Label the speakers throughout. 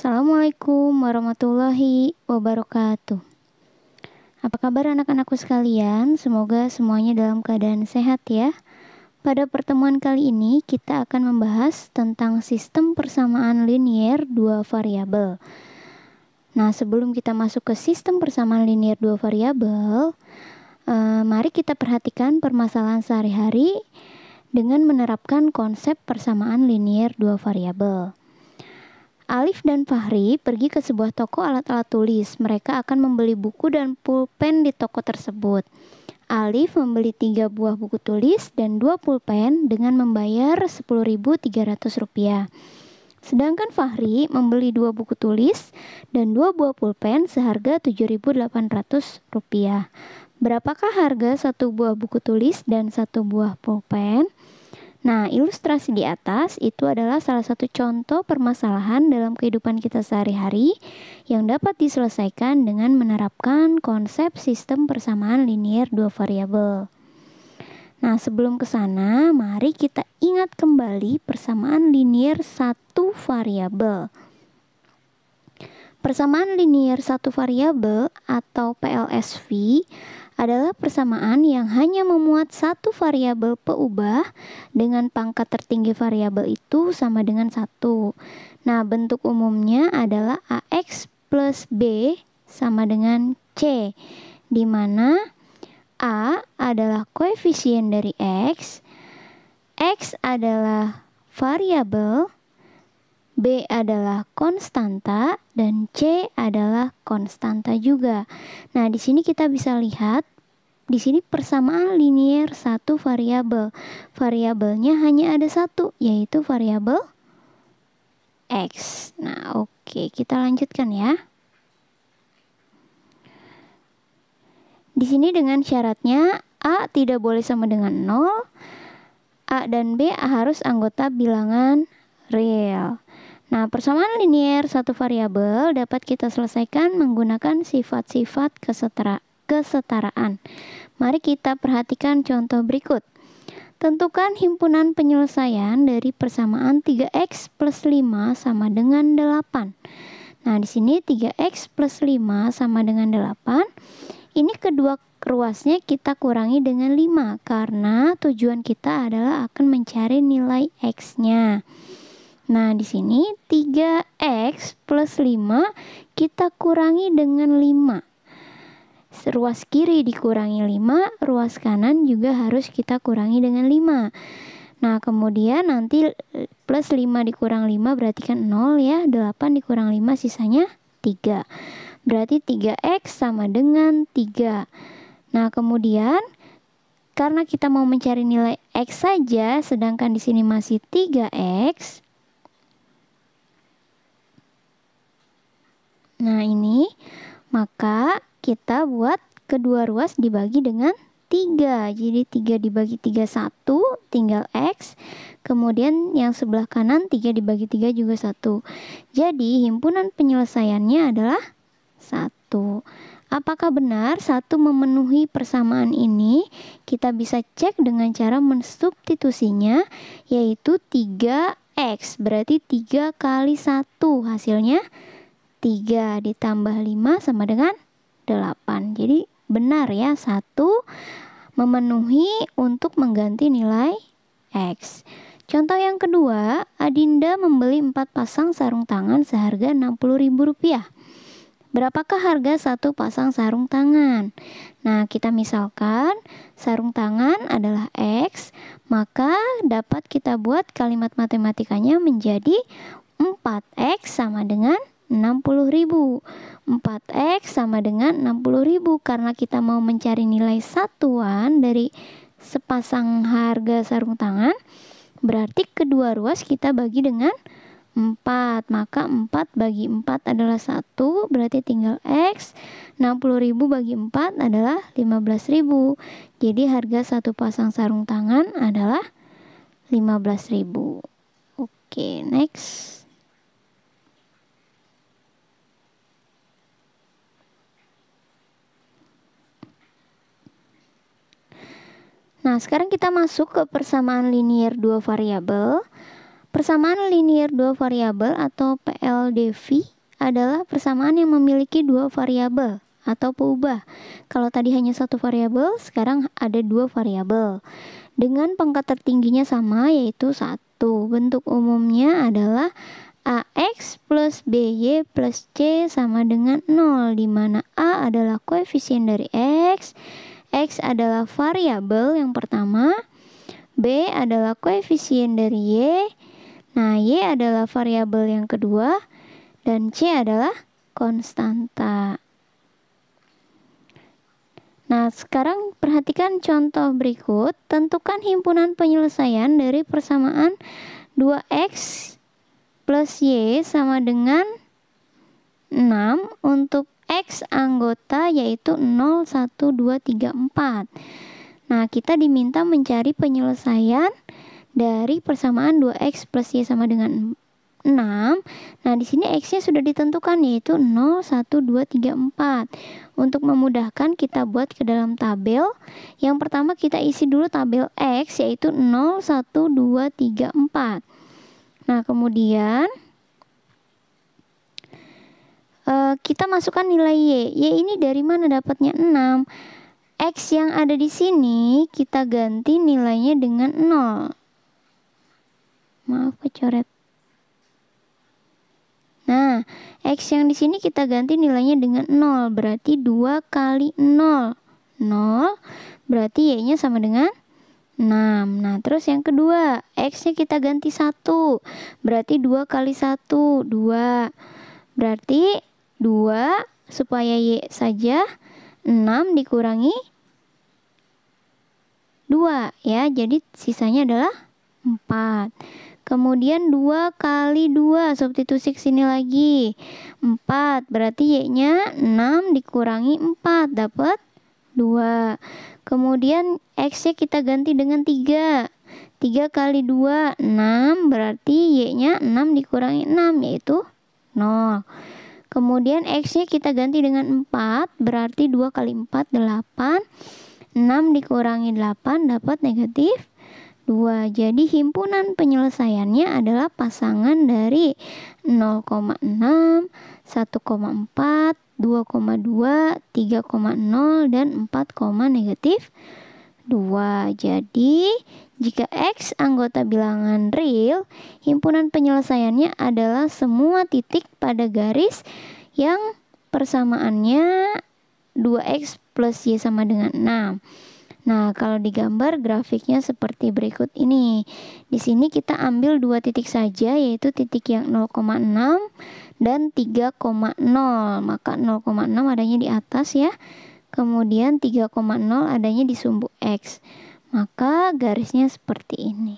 Speaker 1: Assalamualaikum warahmatullahi wabarakatuh. Apa kabar anak-anakku sekalian? Semoga semuanya dalam keadaan sehat ya. Pada pertemuan kali ini kita akan membahas tentang sistem persamaan linier dua variabel. Nah, sebelum kita masuk ke sistem persamaan linier dua variabel, mari kita perhatikan permasalahan sehari-hari dengan menerapkan konsep persamaan linier dua variabel. Alif dan Fahri pergi ke sebuah toko alat-alat tulis. Mereka akan membeli buku dan pulpen di toko tersebut. Alif membeli 3 buah buku tulis dan 2 pulpen dengan membayar Rp10.300. Sedangkan Fahri membeli 2 buku tulis dan 2 buah pulpen seharga Rp7.800. Berapakah harga 1 buah buku tulis dan 1 buah pulpen? Nah, ilustrasi di atas itu adalah salah satu contoh permasalahan dalam kehidupan kita sehari-hari yang dapat diselesaikan dengan menerapkan konsep sistem persamaan linier dua variabel. Nah, sebelum ke sana, mari kita ingat kembali persamaan linier satu variabel. Persamaan linier satu variabel atau PLSV adalah persamaan yang hanya memuat satu variabel peubah dengan pangkat tertinggi variabel itu sama dengan 1. Nah, bentuk umumnya adalah AX plus B sama dengan C, di mana A adalah koefisien dari X adalah variabel, B adalah konstanta, dan C adalah konstanta juga. Nah, di sini kita bisa lihat, di sini persamaan linier satu variabel. Variabelnya hanya ada satu, yaitu variabel X. Nah, oke, kita lanjutkan ya. Di sini dengan syaratnya A tidak boleh sama dengan 0, A dan B harus anggota bilangan real. Nah, persamaan linier satu variabel dapat kita selesaikan menggunakan sifat-sifat kesetaraan. Mari kita perhatikan contoh berikut. Tentukan himpunan penyelesaian dari persamaan 3x plus 5 sama dengan 8. Nah, di sini 3x plus 5 sama dengan 8. Ini kedua ruasnya kita kurangi dengan 5 karena tujuan kita adalah akan mencari nilai x-nya. Nah, di sini 3x plus 5 kita kurangi dengan 5. Ruas kiri dikurangi 5, ruas kanan juga harus kita kurangi dengan 5. Nah, kemudian nanti plus 5 dikurang 5 berarti kan 0 ya. 8 dikurang 5 sisanya 3. Berarti 3x sama dengan 3. Nah, kemudian karena kita mau mencari nilai x saja, sedangkan di sini masih 3x. Nah, ini maka kita buat kedua ruas dibagi dengan 3. Jadi 3 dibagi 3 1, tinggal x. Kemudian yang sebelah kanan 3 dibagi 3 juga 1. Jadi himpunan penyelesaiannya adalah 1. Apakah benar 1 memenuhi persamaan ini? Kita bisa cek dengan cara mensubstitusinya, yaitu 3x. Berarti 3 kali 1 hasilnya 3 ditambah 5 sama dengan 8. Jadi benar ya, 1 memenuhi untuk mengganti nilai X. Contoh yang kedua, Adinda membeli 4 pasang sarung tangan seharga Rp60.000. Berapakah harga 1 pasang sarung tangan? Nah, kita misalkan sarung tangan adalah X, maka dapat kita buat kalimat matematikanya menjadi 4x sama dengan 60.000. 4x sama dengan 60.000 karena kita mau mencari nilai satuan dari sepasang harga sarung tangan. Berarti kedua ruas kita bagi dengan 4. Maka 4 bagi 4 adalah 1, berarti tinggal x. 60.000 bagi 4 adalah 15.000. Jadi harga 1 pasang sarung tangan adalah 15.000. Oke, next. Nah, sekarang kita masuk ke persamaan linier dua variabel. Persamaan linear dua variabel atau PLDV adalah persamaan yang memiliki dua variabel atau peubah. Kalau tadi hanya satu variabel, sekarang ada dua variabel. Dengan pangkat tertingginya sama, yaitu 1. Bentuk umumnya adalah AX plus BY plus C sama dengan 0, di mana A adalah koefisien dari X adalah variabel yang pertama, B adalah koefisien dari Y, nah Y adalah variabel yang kedua, dan C adalah konstanta. Nah, sekarang perhatikan contoh berikut. Tentukan himpunan penyelesaian dari persamaan 2X plus Y sama dengan 6 untuk X anggota yaitu 0, 1, 2, 3, 4. Nah, kita diminta mencari penyelesaian dari persamaan 2X plus Y sama dengan 6. Nah, di sini X-nya sudah ditentukan yaitu 0, 1, 2, 3, 4. Untuk memudahkan kita buat ke dalam tabel. Yang pertama kita isi dulu tabel X yaitu 0, 1, 2, 3, 4. Nah, kemudian kita masukkan nilai Y. Y ini dari mana dapatnya 6? X yang ada di sini kita ganti nilainya dengan 0. Maaf, kecoret. Nah, X yang di sini kita ganti nilainya dengan 0, berarti 2 kali 0. 0, berarti Y-nya sama dengan 6. Nah, terus yang kedua, X-nya kita ganti 1, berarti 2 kali 1, 2. Berarti 2, supaya Y saja, 6 dikurangi 2, ya, jadi sisanya adalah 4. Kemudian 2 kali 2, substitusi ke sini lagi. 4, berarti Y-nya 6 dikurangi 4, dapat 2. Kemudian X-nya kita ganti dengan 3. 3 kali 2, 6, berarti Y-nya 6 dikurangi 6, yaitu 0. Kemudian X-nya kita ganti dengan 4, berarti 2 kali 4, 8. 6 dikurangi 8, dapat negatif 2. Jadi himpunan penyelesaiannya adalah pasangan dari 0,6, 1,4, 2,2, 3,0, dan 4, negatif 2. Jadi jika X anggota bilangan real, himpunan penyelesaiannya adalah semua titik pada garis yang persamaannya 2X plus Y sama dengan 6. Nah, kalau digambar grafiknya seperti berikut ini. Di sini kita ambil dua titik saja, yaitu titik yang 0,6 dan 3,0. Maka 0,6 adanya di atas ya. Kemudian 3,0 adanya di sumbu X. Maka garisnya seperti ini.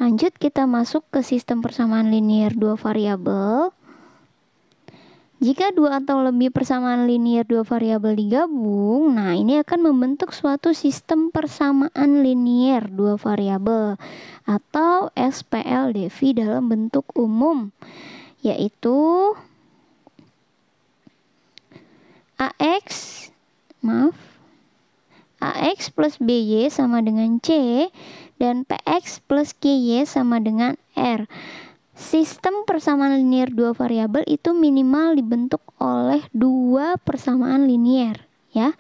Speaker 1: Lanjut kita masuk ke sistem persamaan linear dua variabel. Jika dua atau lebih persamaan linear dua variabel digabung, nah ini akan membentuk suatu sistem persamaan linear dua variabel atau SPLDV dalam bentuk umum, yaitu AX plus BY sama dengan C dan PX plus KY sama dengan R. Sistem persamaan linear dua variabel itu minimal dibentuk oleh dua persamaan linear, ya.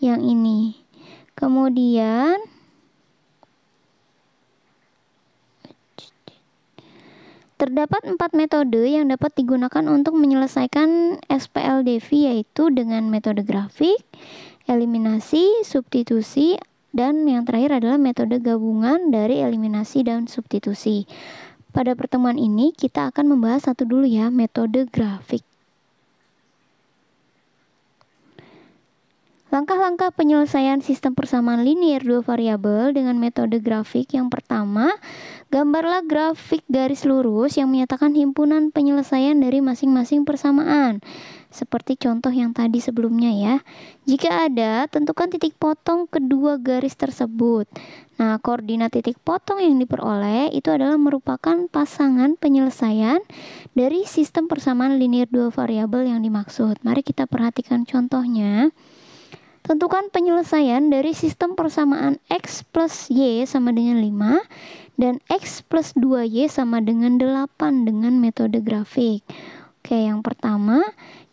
Speaker 1: Yang ini. Kemudian terdapat 4 metode yang dapat digunakan untuk menyelesaikan SPLDV, yaitu dengan metode grafik, eliminasi, substitusi, dan yang terakhir adalah metode gabungan dari eliminasi dan substitusi. Pada pertemuan ini kita akan membahas satu dulu ya, metode grafik. Langkah-langkah penyelesaian sistem persamaan linear dua variabel dengan metode grafik. Yang pertama, gambarlah grafik garis lurus yang menyatakan himpunan penyelesaian dari masing-masing persamaan. Seperti contoh yang tadi sebelumnya ya. Jika ada, tentukan titik potong kedua garis tersebut. Nah, koordinat titik potong yang diperoleh itu adalah merupakan pasangan penyelesaian dari sistem persamaan linear dua variabel yang dimaksud. Mari kita perhatikan contohnya. Tentukan penyelesaian dari sistem persamaan X plus Y sama dengan 5 dan X plus 2Y sama dengan 8 dengan metode grafik. Oke, yang pertama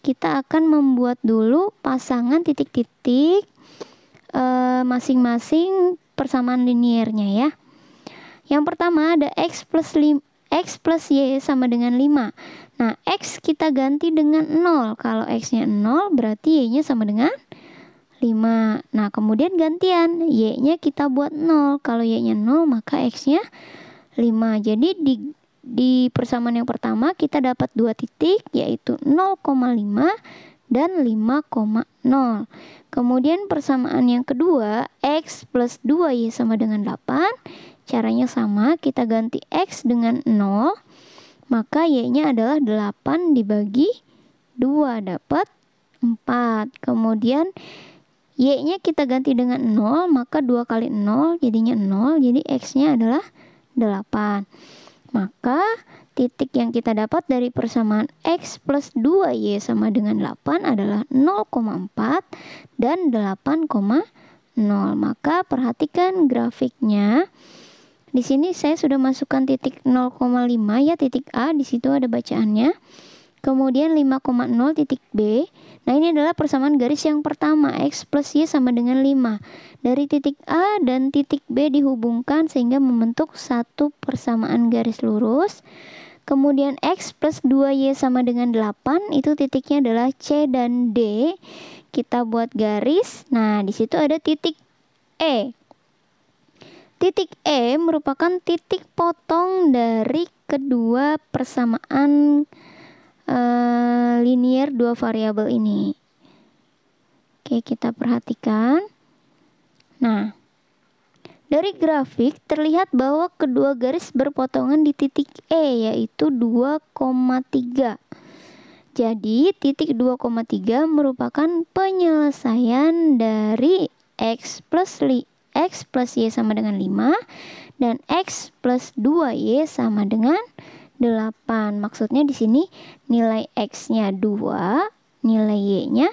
Speaker 1: kita akan membuat dulu pasangan titik-titik masing-masing persamaan liniernya ya. Yang pertama ada X plus Y sama dengan 5. Nah, X kita ganti dengan 0. Kalau X-nya 0 berarti Y-nya sama dengan 5. Nah, kemudian gantian, Y-nya kita buat 0. Kalau Y-nya 0, maka X-nya 5. Jadi di persamaan yang pertama kita dapat 2 titik, yaitu 0,5 dan 5,0. Kemudian persamaan yang kedua, X plus 2Y sama dengan 8. Caranya sama, kita ganti X dengan 0, maka Y-nya adalah 8 dibagi 2, dapat 4. Kemudian Y-nya kita ganti dengan 0, maka 2 kali 0 jadinya 0, jadi X-nya adalah 8. Maka titik yang kita dapat dari persamaan X plus 2Y sama dengan 8 adalah 0,4 dan 8,0. Maka perhatikan grafiknya. Di sini saya sudah masukkan titik 0,5 ya, titik A, di situ ada bacaannya. Kemudian 5,0 titik B. Nah, ini adalah persamaan garis yang pertama, X plus Y sama dengan 5. Dari titik A dan titik B dihubungkan sehingga membentuk satu persamaan garis lurus. Kemudian X plus 2Y sama dengan 8, itu titiknya adalah C dan D. Kita buat garis. Nah, di situ ada titik E. Titik E merupakan titik potong dari kedua persamaan linier dua variabel ini. Oke, kita perhatikan. Nah, dari grafik terlihat bahwa kedua garis berpotongan di titik E, yaitu 2,3. Jadi, titik 2,3 merupakan penyelesaian dari X plus Y sama dengan 5 dan X plus 2Y sama dengan 8. Maksudnya di sini nilai X-nya 2, nilai Y-nya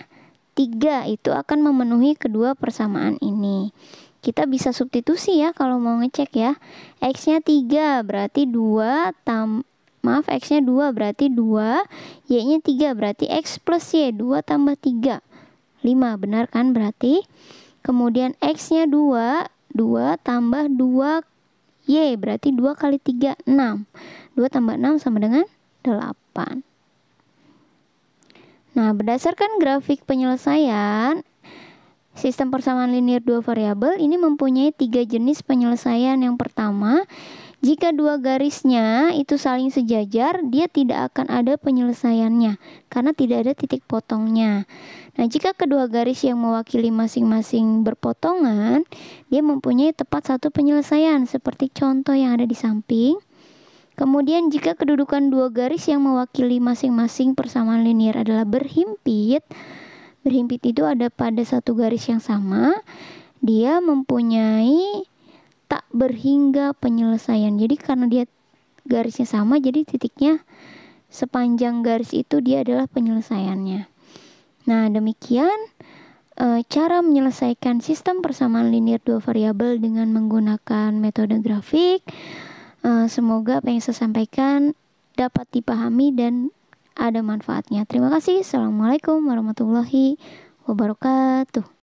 Speaker 1: 3. Itu akan memenuhi kedua persamaan ini. Kita bisa substitusi ya kalau mau ngecek ya. X-nya 3 berarti 2 X-nya 2 berarti 2, Y-nya 3 berarti X plus Y 2 tambah 3 5, benar kan berarti? Kemudian X-nya 2 tambah 2Y berarti 2 kali 3 6. 2 tambah 6 sama dengan 8. Nah, berdasarkan grafik penyelesaian sistem persamaan linier dua variabel ini mempunyai 3 jenis penyelesaian. Yang pertama, jika dua garisnya itu saling sejajar, dia tidak akan ada penyelesaiannya karena tidak ada titik potongnya. Nah, jika kedua garis yang mewakili masing-masing berpotongan, dia mempunyai tepat satu penyelesaian seperti contoh yang ada di samping. Kemudian jika kedudukan dua garis yang mewakili masing-masing persamaan linier adalah berhimpit itu ada pada satu garis yang sama, dia mempunyai tak berhingga penyelesaian. Jadi karena dia garisnya sama, jadi titiknya sepanjang garis itu dia adalah penyelesaiannya. Nah, demikian cara menyelesaikan sistem persamaan linier dua variabel dengan menggunakan metode grafik. Semoga apa yang saya sampaikan dapat dipahami dan ada manfaatnya. Terima kasih. Assalamualaikum warahmatullahi wabarakatuh.